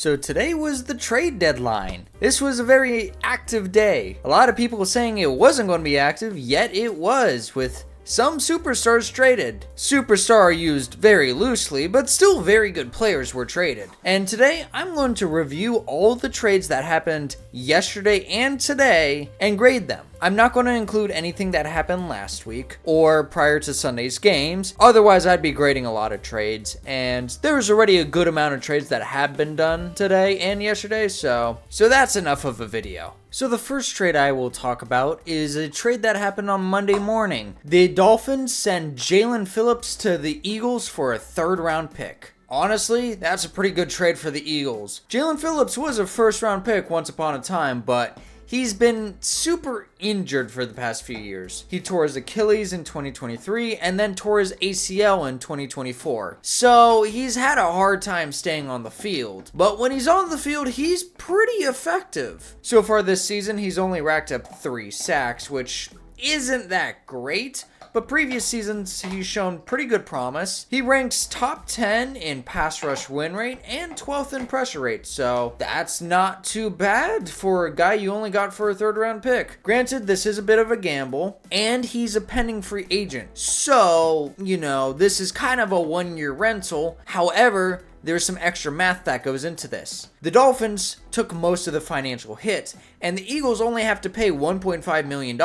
So today was the trade deadline. This was a very active day. A lot of people were saying it wasn't going to be active, yet it was, with some superstars traded. Superstar used very loosely, but still very good players were traded. And today, I'm going to review all the trades that happened yesterday and today and grade them. I'm not going to include anything that happened last week or prior to Sunday's games. Otherwise, I'd be grading a lot of trades. And there was already a good amount of trades that have been done today and yesterday. So that's enough of a video. So the first trade I will talk about is a trade that happened on Monday morning. The Dolphins send Jaelan Phillips to the Eagles for a 3rd round pick. Honestly, that's a pretty good trade for the Eagles. Jaelan Phillips was a 1st round pick once upon a time, but he's been super injured for the past few years. He tore his Achilles in 2023 and then tore his ACL in 2024. So he's had a hard time staying on the field. But when he's on the field, he's pretty effective. So far this season, he's only racked up 3 sacks, which isn't that great. But previous seasons, he's shown pretty good promise. He ranks top 10 in pass rush win rate and 12th in pressure rate. So that's not too bad for a guy you only got for a 3rd round pick. Granted, this is a bit of a gamble, and he's a pending free agent. So, this is kind of a 1-year rental. However, there's some extra math that goes into this. The Dolphins took most of the financial hit, and the Eagles only have to pay $1.5 million.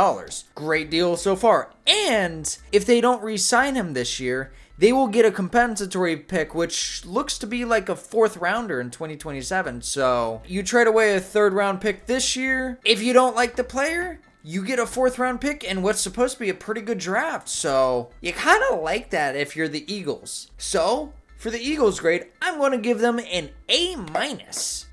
Great deal so far. And if they don't re-sign him this year, they will get a compensatory pick, which looks to be like a 4th rounder in 2027. So you trade away a 3rd round pick this year. If you don't like the player, you get a 4th round pick and what's supposed to be a pretty good draft. So you kind of like that if you're the Eagles. So for the Eagles grade, I'm going to give them an A-.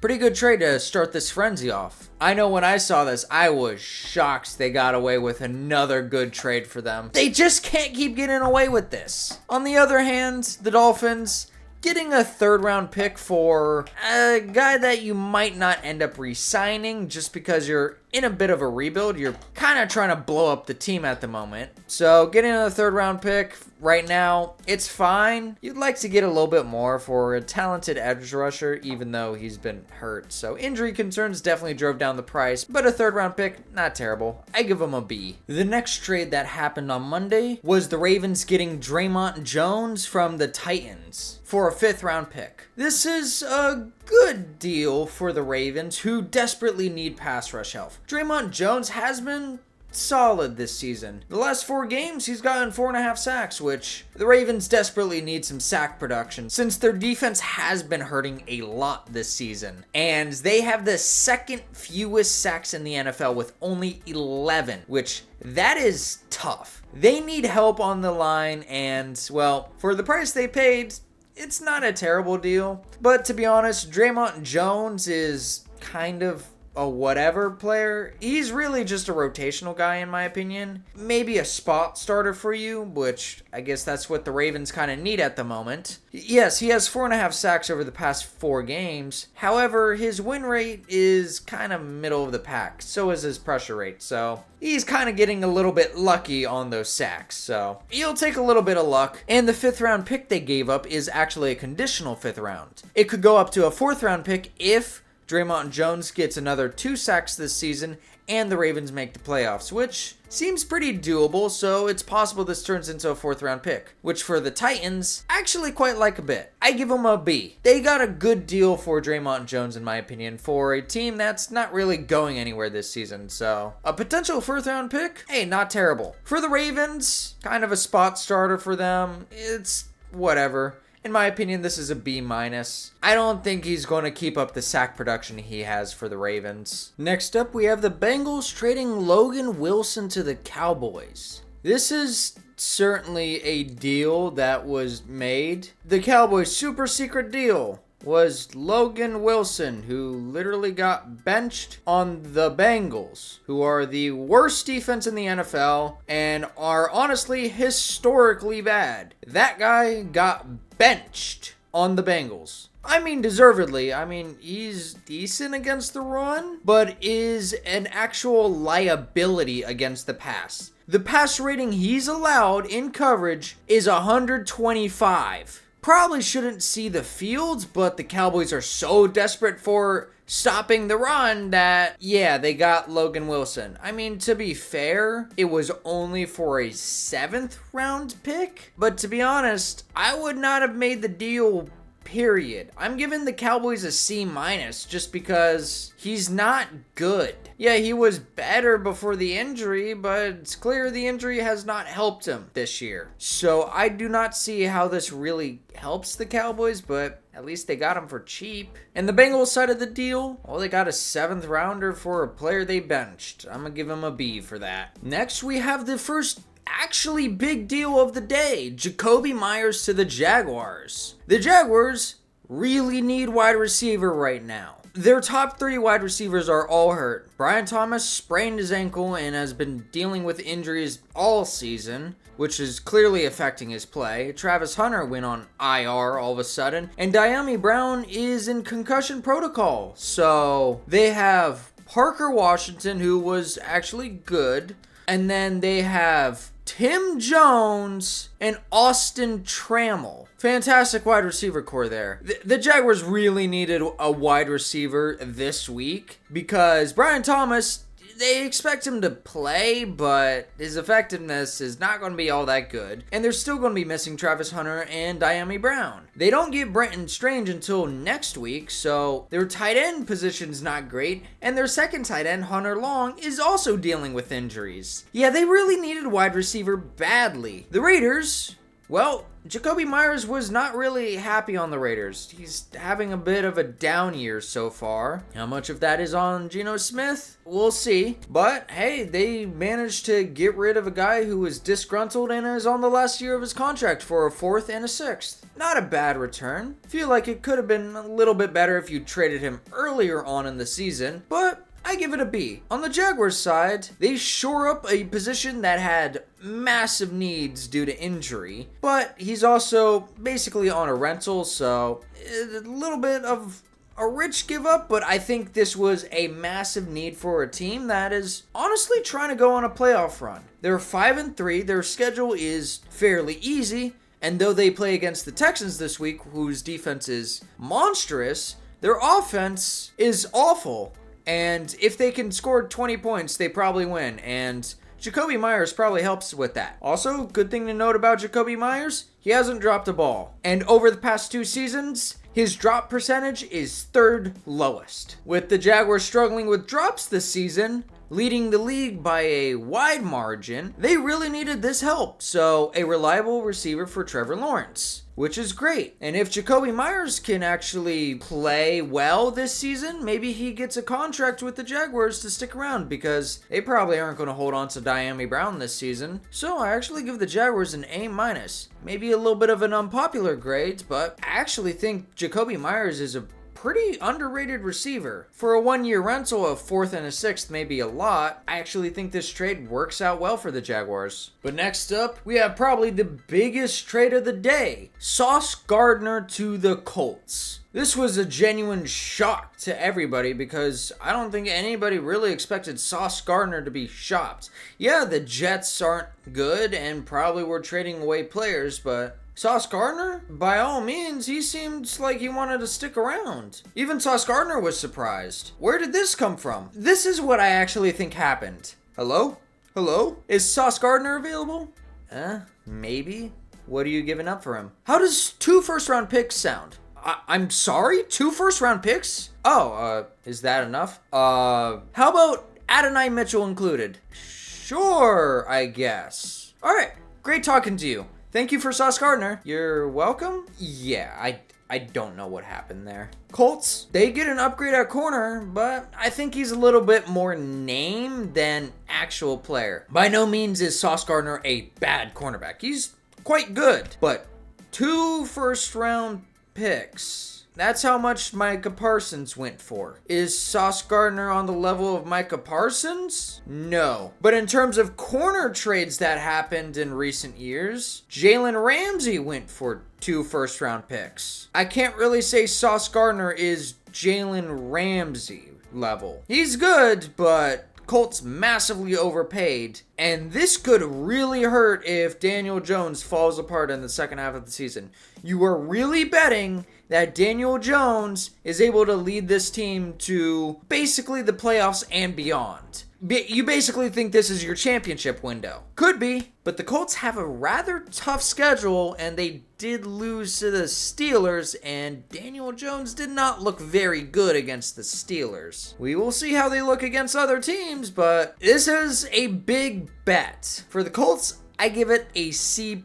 Pretty good trade to start this frenzy off. I know when I saw this, I was shocked they got away with another good trade for them. They just can't keep getting away with this. On the other hand, the Dolphins getting a 3rd round pick for a guy that you might not end up re-signing just because you're in a bit of a rebuild. You're kind of trying to blow up the team at the moment. So getting a 3rd round pick right now, it's fine. You'd like to get a little bit more for a talented edge rusher, even though he's been hurt. So injury concerns definitely drove down the price, but a 3rd round pick, not terrible. I give him a B. The next trade that happened on Monday was the Ravens getting Dre'Mont Jones from the Titans for a 5th round pick. This is a good deal for the Ravens, who desperately need pass rush help. Dre'Mont Jones has been solid this season. The last 4 games, he's gotten 4.5 sacks, which the Ravens desperately need some sack production since their defense has been hurting a lot this season. And they have the 2nd fewest sacks in the NFL with only 11, which that is tough. They need help on the line, and well, for the price they paid, it's not a terrible deal. But to be honest, Dre'Mont Jones is kind of a whatever player. He's really just a rotational guy in my opinion. Maybe a spot starter for you, which I guess that's what the Ravens kind of need at the moment. Yes, he has 4.5 sacks over the past 4 games. However, his win rate is kind of middle of the pack. So is his pressure rate. So he's kind of getting a little bit lucky on those sacks. So he'll take a little bit of luck. And the 5th round pick they gave up is actually a conditional 5th round. It could go up to a 4th round pick if Dre'Mont Jones gets another 2 sacks this season and the Ravens make the playoffs, which seems pretty doable, so it's possible this turns into a 4th round pick, which for the Titans, I actually quite like a bit. I give them a B. They got a good deal for Dre'Mont Jones in my opinion for a team that's not really going anywhere this season, so a potential 4th round pick, hey, not terrible. For the Ravens, kind of a spot starter for them, it's whatever. In my opinion, this is a B-. I don't think he's going to keep up the sack production he has for the Ravens. Next up, we have the Bengals trading Logan Wilson to the Cowboys. This is certainly a deal that was made. The Cowboys' super secret deal was Logan Wilson, who literally got benched on the Bengals, who are the worst defense in the NFL and are honestly historically bad. That guy got benched on the Bengals. I mean, deservedly. I mean, he's decent against the run, but is an actual liability against the pass. The pass rating he's allowed in coverage is 125. probably shouldn't see the field, but the Cowboys are so desperate for stopping the run that, yeah, they got Logan Wilson. I mean, to be fair, it was only for a 7th round pick, but to be honest, I would not have made the deal, period. I'm giving the Cowboys a C- just because he's not good. Yeah, he was better before the injury, but it's clear the injury has not helped him this year. So I do not see how this really helps the Cowboys, but at least they got him for cheap. And the Bengals side of the deal, well, they got a 7th rounder for a player they benched. I'm going to give him a B for that. Next, we have the first actually big deal of the day. Jakobi Meyers to the Jaguars. The Jaguars really need wide receiver right now. Their top 3 wide receivers are all hurt. Brian Thomas sprained his ankle and has been dealing with injuries all season, which is clearly affecting his play. Travis Hunter went on IR all of a sudden, and Dyami Brown is in concussion protocol. So they have Parker Washington, who was actually good, and then they have Tim Jones and Austin Trammell. Fantastic wide receiver core there. The Jaguars really needed a wide receiver this week because Brian Thomas, they expect him to play, but his effectiveness is not going to be all that good. And they're still going to be missing Travis Hunter and Dyami Brown. They don't get Brenton Strange until next week, so their tight end position's not great. And their second tight end, Hunter Long, is also dealing with injuries. Yeah, they really needed wide receiver badly. The Raiders, well, Jakobi Meyers was not really happy on the Raiders. He's having a bit of a down year so far. How much of that is on Geno Smith? We'll see. But hey, they managed to get rid of a guy who was disgruntled and is on the last year of his contract for a 4th and a 6th. Not a bad return. Feel like it could have been a little bit better if you traded him earlier on in the season, but I give it a B. On the Jaguars side, they shore up a position that had massive needs due to injury, but he's also basically on a rental, so a little bit of a rich give up, but I think this was a massive need for a team that is honestly trying to go on a playoff run. They're 5-3, their schedule is fairly easy, and though they play against the Texans this week, whose defense is monstrous, their offense is awful. And if they can score 20 points, they probably win. And Jakobi Meyers probably helps with that. Also, good thing to note about Jakobi Meyers, he hasn't dropped a ball. And over the past 2 seasons, his drop percentage is 3rd lowest. With the Jaguars struggling with drops this season, leading the league by a wide margin, they really needed this help. So, a reliable receiver for Trevor Lawrence, which is great. And if Jakobi Meyers can actually play well this season, maybe he gets a contract with the Jaguars to stick around because they probably aren't going to hold on to Dyami Brown this season. So I actually give the Jaguars an A-. Maybe a little bit of an unpopular grade, but I actually think Jakobi Meyers is a pretty underrated receiver. For a 1-year rental of 4th and a 6th may be a lot. I actually think this trade works out well for the Jaguars. But next up, we have probably the biggest trade of the day. Sauce Gardner to the Colts. This was a genuine shock to everybody because I don't think anybody really expected Sauce Gardner to be shopped. Yeah, the Jets aren't good and probably were trading away players, but Sauce Gardner, by all means, he seemed like he wanted to stick around. Even Sauce Gardner was surprised. Where did this come from? This is what I actually think happened. Hello? Hello? Is Sauce Gardner available? Maybe. What are you giving up for him? How does 2 first-round picks sound? I'm sorry? 2 first-round picks? Oh, is that enough? How about Adonai Mitchell included? Sure, I guess. Alright, great talking to you. Thank you for Sauce Gardner. You're welcome? Yeah, I don't know what happened there. Colts, they get an upgrade at corner, but I think he's a little bit more name than actual player. By no means is Sauce Gardner a bad cornerback. He's quite good, but 2 first-round picks. That's how much Micah Parsons went for. Is Sauce Gardner on the level of Micah Parsons? No. But in terms of corner trades that happened in recent years, Jalen Ramsey went for 2 first-round picks. I can't really say Sauce Gardner is Jalen Ramsey level. He's good, but Colts massively overpaid, and this could really hurt if Daniel Jones falls apart in the second half of the season. You are really betting that Daniel Jones is able to lead this team to basically the playoffs and beyond. You basically think this is your championship window. Could be, but the Colts have a rather tough schedule, and they did lose to the Steelers, and Daniel Jones did not look very good against the Steelers. We will see how they look against other teams, but this is a big bet. For the Colts, I give it a C+.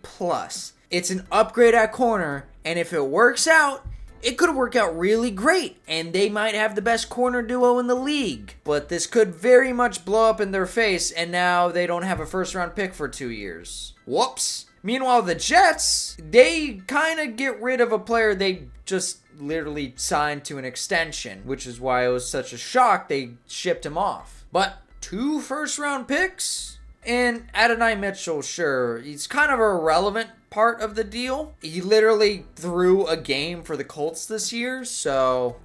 It's an upgrade at corner, and if it works out, it could work out really great, and they might have the best corner duo in the league. But this could very much blow up in their face, and now they don't have a first-round pick for 2 years. Whoops. Meanwhile, the Jets, they kind of get rid of a player they just literally signed to an extension, which is why it was such a shock they shipped him off. But 2 first-round picks? And Adonai Mitchell, sure, he's kind of a irrelevant part of the deal. He literally threw a game for the Colts this year,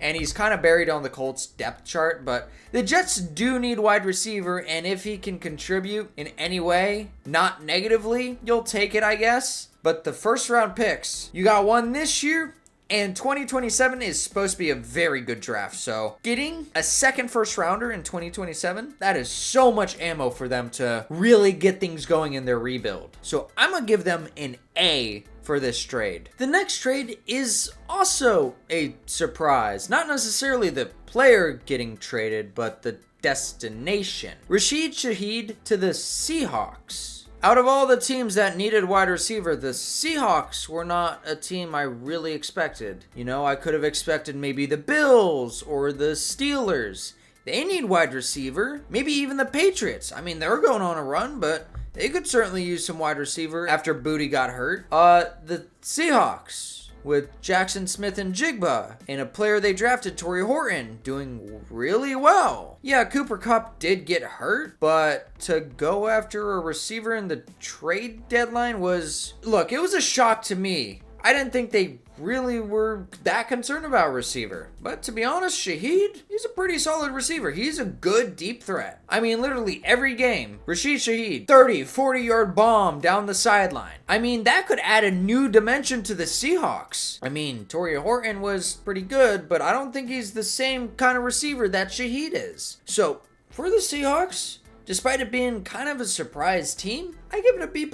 and he's kind of buried on the Colts depth chart, but the Jets do need wide receiver, and if he can contribute in any way, not negatively, you'll take it, I guess. But the first round picks, you got one this year, and 2027 is supposed to be a very good draft. So getting a second first rounder in 2027, that is so much ammo for them to really get things going in their rebuild. So I'm going to give them an A for this trade. The next trade is also a surprise. Not necessarily the player getting traded, but the destination. Rashid Shaheed to the Seahawks. Out of all the teams that needed wide receiver, the Seahawks were not a team I really expected. You know, I could have expected maybe the Bills or the Steelers. They need wide receiver. Maybe even the Patriots. I mean, they're going on a run, but they could certainly use some wide receiver after Booty got hurt. The Seahawks with Jackson Smith-Njigba and a player they drafted, Torrey Horton, doing really well. Yeah, Cooper Kupp did get hurt, but to go after a receiver in the trade deadline was... Look, it was a shock to me. I didn't think they really were that concerned about receiver. But to be honest, Shaheed, he's a pretty solid receiver. He's a good deep threat. I mean, literally every game, Rashid Shaheed, 30, 40-yard bomb down the sideline. I mean, that could add a new dimension to the Seahawks. I mean, Torrey Horton was pretty good, but I don't think he's the same kind of receiver that Shaheed is. So, for the Seahawks, despite it being kind of a surprise team, I give it a B+.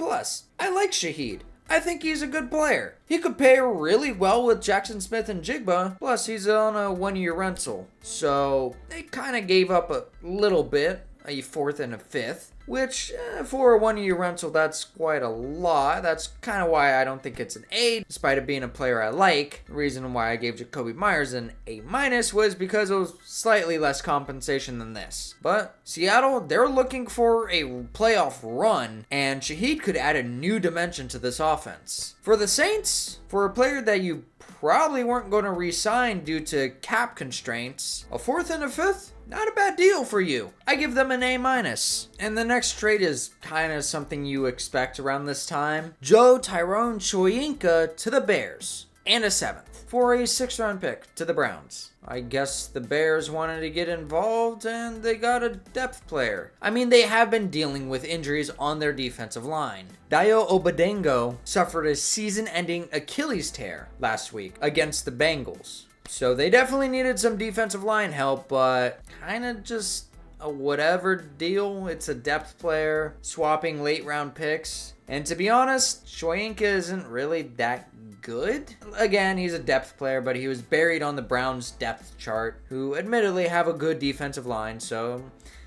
I like Shaheed. I think he's a good player. He could pair really well with Jackson Smith-Njigba, plus he's on a 1-year rental. So they kind of gave up a little bit, a 4th and a 5th, which for a 1-year rental, that's quite a lot. That's kind of why I don't think it's an A, despite it being a player I like. The reason why I gave Jakobi Meyers an A- was because it was slightly less compensation than this. But Seattle, they're looking for a playoff run, and Shaheed could add a new dimension to this offense. For the Saints, for a player that you probably weren't going to re-sign due to cap constraints, a 4th and a 5th? Not a bad deal for you. I give them an A-. And the next trade is kind of something you expect around this time. Tryon-Shoyinka to the Bears. And a 7th for a 6th-round pick to the Browns. I guess the Bears wanted to get involved and they got a depth player. I mean, they have been dealing with injuries on their defensive line. Dayo Obadengo suffered a season-ending Achilles tear last week against the Bengals. So they definitely needed some defensive line help, but kind of just a whatever deal. It's a depth player, swapping late round picks. And to be honest, Shoyinka isn't really that good. Again, he's a depth player, but he was buried on the Browns depth chart, who admittedly have a good defensive line, so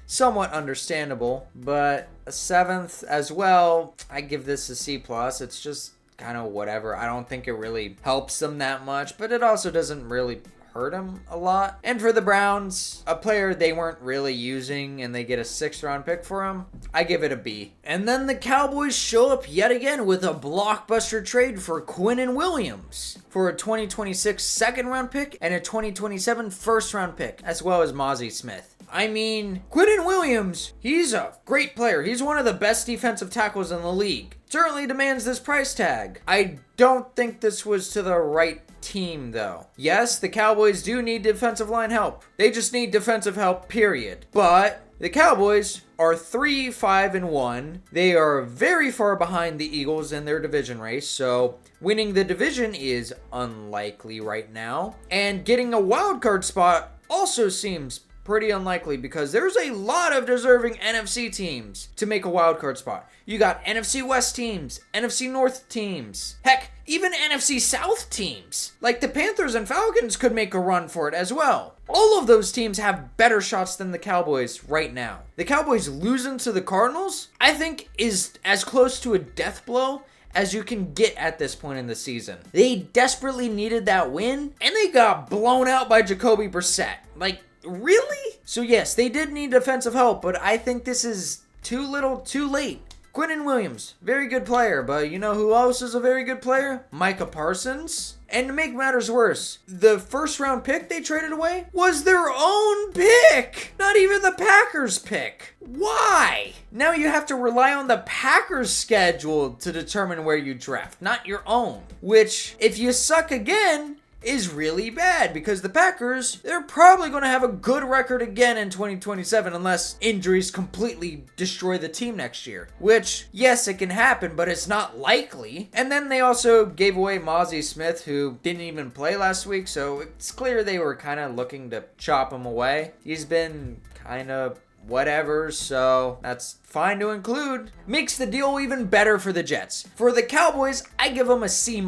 somewhat understandable. But a 7th as well, I give this a C+. It's just kind of whatever. I don't think it really helps them that much, but it also doesn't really hurt him a lot. And for the Browns, a player they weren't really using and they get a 6th-round pick for him, I give it a B. And then the Cowboys show up yet again with a blockbuster trade for Quinnen Williams for a 2026 2nd-round pick and a 2027 1st-round pick, as well as Mozzie Smith. I mean, Quinnen Williams, he's a great player. He's one of the best defensive tackles in the league. Certainly demands this price tag. I don't think this was to the right team, though. Yes, the Cowboys do need defensive line help. They just need defensive help, period. But The Cowboys are 3-5-1. They are very far behind the Eagles in their division race, so winning the division is unlikely right now. And getting a wild card spot also seems pretty unlikely because there's a lot of deserving NFC teams to make a wild card spot. You got NFC West teams, NFC North teams, heck, even NFC South teams. Like the Panthers and Falcons could make a run for it as well. All of those teams have better shots than the Cowboys right now. The Cowboys losing to the Cardinals, I think, is as close to a death blow as you can get at this point in the season. They desperately needed that win, and they got blown out by Jakobi Brissett. Like, really? So yes, they did need defensive help, but I think this is too little, too late. Quinnen Williams, very good player, but you know who else is a very good player? Micah Parsons. And to make matters worse, the first round pick they traded away was their own pick. Not even the Packers pick. Why? Now you have to rely on the Packers schedule to determine where you draft, not your own. Which, if you suck again, is really bad because the Packers, they're probably going to have a good record again in 2027 unless injuries completely destroy the team next year. Which, yes, it can happen, but it's not likely. And then they also gave away Mozzie Smith, who didn't even play last week, so it's clear they were kind of looking to chop him away. He's been kind of whatever, so that's fine to include. Makes the deal even better for the Jets. For the Cowboys, I give them a C-.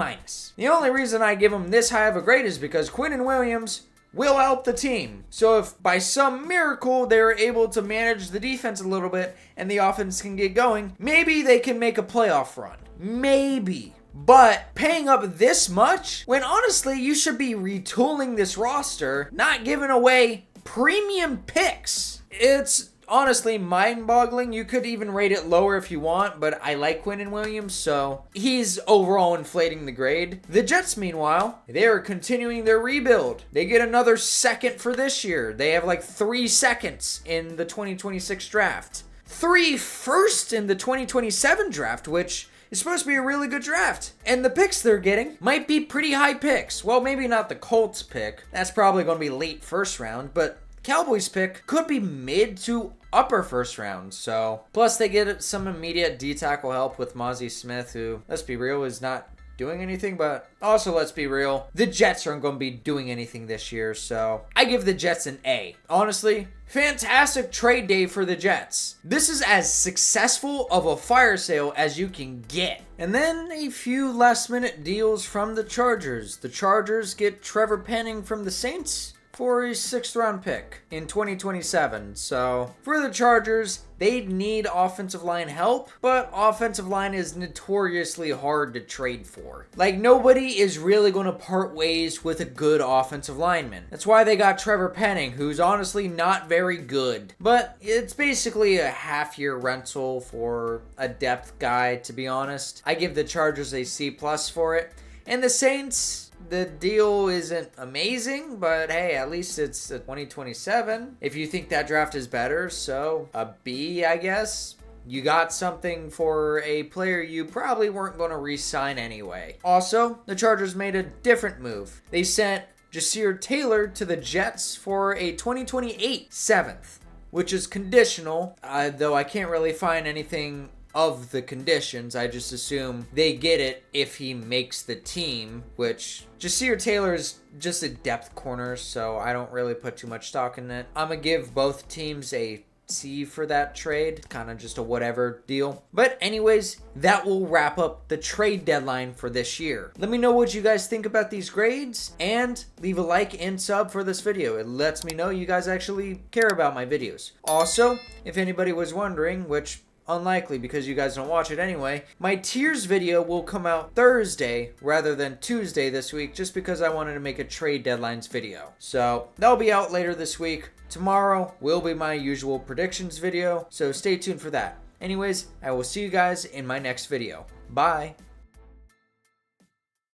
The only reason I give them this high of a grade is because Quinnen Williams will help the team. So if by some miracle they're able to manage the defense a little bit and the offense can get going, maybe they can make a playoff run. Maybe. But paying up this much, when honestly you should be retooling this roster, not giving away premium picks. It's honestly mind-boggling. You could even rate it lower if you want, but I like Quinnen Williams, so he's overall inflating the grade. The Jets, meanwhile, they are continuing their rebuild. They get another second for this year. They have like 3 seconds in the 2026 draft. 3 firsts in the 2027 draft, which is supposed to be a really good draft. And the picks they're getting might be pretty high picks. Well, maybe not the Colts pick. That's probably going to be late first round, but Cowboys pick could be mid to upper first round. So plus they get some immediate D-tackle help with Mozzie Smith, who, let's be real, is not doing anything, but also let's be real, the Jets aren't going to be doing anything this year, so I give the Jets an A. Honestly, fantastic trade day for the Jets. This is as successful of a fire sale as you can get. And then a few last minute deals from the Chargers. The Chargers get Trevor Penning from the Saints for a 6th round pick in 2027. So for the Chargers, they need offensive line help, but offensive line is notoriously hard to trade for. Like, nobody is really going to part ways with a good offensive lineman. That's why they got Trevor Penning, who's honestly not very good. But it's basically a half-year rental for a depth guy, to be honest. I give the Chargers a C+ for it. And the Saints, the deal isn't amazing, but hey, at least it's a 2027. If you think that draft is better, so a B, I guess. You got something for a player you probably weren't going to re-sign anyway. Also, the Chargers made a different move. They sent Jaseer Taylor to the Jets for a 2028 7th, which is conditional, though I can't really find anything of the conditions. I just assume they get it if he makes the team, which Jaseer Taylor is just a depth corner, so I don't really put too much stock in it. I'm gonna give both teams a C for that trade, kind of just a whatever deal. But anyways, that will wrap up the trade deadline for this year. Let me know what you guys think about these grades, and leave a like and sub for this video. It lets me know you guys actually care about my videos. Also, if anybody was wondering, which unlikely because you guys don't watch it anyway, my tiers video will come out Thursday rather than Tuesday this week, just because I wanted to make a trade deadlines video. So that'll be out later this week. Tomorrow will be my usual predictions video, so stay tuned for that. Anyways, I will see you guys in my next video. Bye.